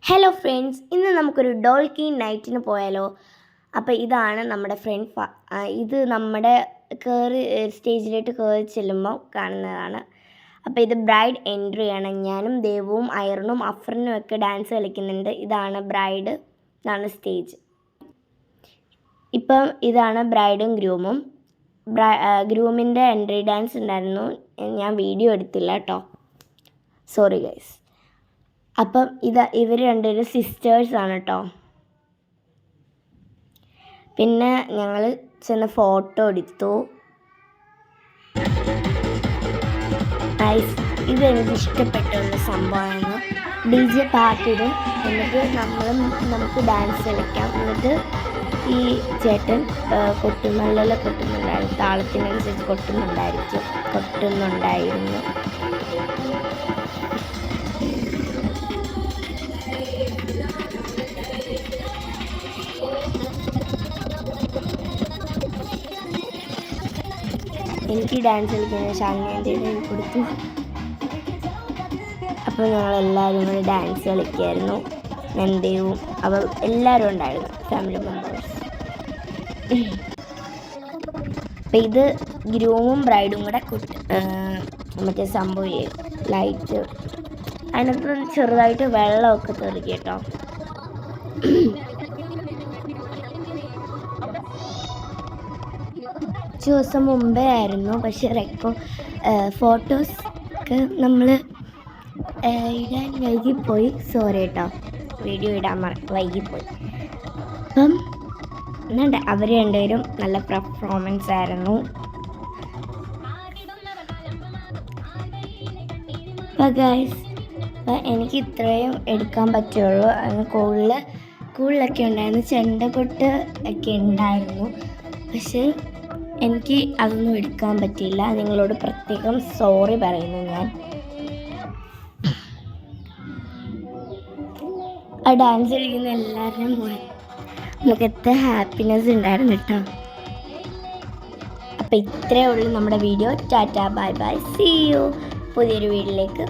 Hello friends, ഇന്ന് നമുക്കൊരു ഡോൾക്കി നൈറ്റിന് പോയാലോ? അപ്പോൾ ഇതാണ് നമ്മുടെ ഫ്രണ്ട്. ഇത് നമ്മുടെ സ്റ്റേജിലോട്ട് കയറി ചെല്ലുമ്പോൾ കാണുന്നതാണ്. അപ്പോൾ ഇത് ബ്രൈഡ് എൻട്രിയാണ്. ഞാനും ദേവും അയറിനും അഫ്രനും ഒക്കെ ഡാൻസ് കളിക്കുന്നുണ്ട്. ഇതാണ് ബ്രൈഡ്, ഇതാണ് സ്റ്റേജ്. ഇപ്പം ഇതാണ് ബ്രൈഡും ഗ്രൂമും. ഗ്രൂമിൻ്റെ എൻട്രി ഡാൻസ് ഉണ്ടായിരുന്നു, ഞാൻ വീഡിയോ എടുത്തില്ല കേട്ടോ, സോറി ഗൈസ്. അപ്പം ഇവർ രണ്ടുപേരും സിസ്റ്റേഴ്സാണ് കേട്ടോ. പിന്നെ ഞങ്ങൾ ചെന്ന് ഫോട്ടോ എടുത്തു. ഇതെനിക്ക് ഇഷ്ടപ്പെട്ട ഒരു സംഭവമാണ്. DJ പാട്ടിടും, എന്നിട്ട് നമുക്ക് ഡാൻസ് കളിക്കാം. എന്നിട്ട് ഈ ചേട്ടൻ കൊട്ടുന്നുണ്ടായിരുന്നു, താളത്തിനനുസരിച്ച് കൊട്ടുന്നുണ്ടായിരുന്നു. എനിക്ക് ഡാൻസ് കളിക്കുന്ന ഷാനിൻ്റെ കൊടുത്തു. അപ്പോൾ ഞങ്ങളെല്ലാവരും കൂടി ഡാൻസ് കളിക്കുമായിരുന്നു. നന്ദയും അവൾ എല്ലാവരും ഉണ്ടായിരുന്നു, ഫാമിലി മെമ്പേഴ്സ്. അപ്പം ഇത് ഗ്രൂമും ബ്രൈഡും കൂടെ മറ്റേ സംഭവം ലൈറ്റ്, അതിനകത്ത് ചെറുതായിട്ട് വെള്ളമൊക്കെ തെറിക്കും കേട്ടോ. ദിവസം മുമ്പേ ആയിരുന്നു, പക്ഷേ ഫോട്ടോസ് ഒക്കെ നമ്മൾ ഇടാൻ വൈകിപ്പോയി, സോറി കേട്ടോ, വീഡിയോ ഇടാൻ വൈകിപ്പോയി. അപ്പം എന്നാണ്ട് അവർ രണ്ടുപേരും നല്ല പെർഫോമൻസ് ആയിരുന്നു. അപ്പം ഗൈസ്, എനിക്ക് ഇത്രയും എടുക്കാൻ പറ്റുള്ളൂ. അതിന് കൂടുതലൊക്കെ ഉണ്ടായിരുന്നു, ചെണ്ടക്കൊട്ട് ഒക്കെ ഉണ്ടായിരുന്നു, പക്ഷേ എനിക്ക് അതൊന്നും എടുക്കാൻ പറ്റിയില്ല. നിങ്ങളോട് പ്രത്യേകം സോറി പറയുന്നു ഞാൻ. ആ ഡാൻസ് കളിക്കുന്ന എല്ലാവരുടെയും നമുക്ക് എത്ര ഹാപ്പിനെസ് ഉണ്ടായിരുന്നു കേട്ടോ. അപ്പം ഇത്രയേ ഉള്ളൂ നമ്മുടെ video. Tata, bye bye, see you. പുതിയൊരു വീഡിയോയിലേക്ക്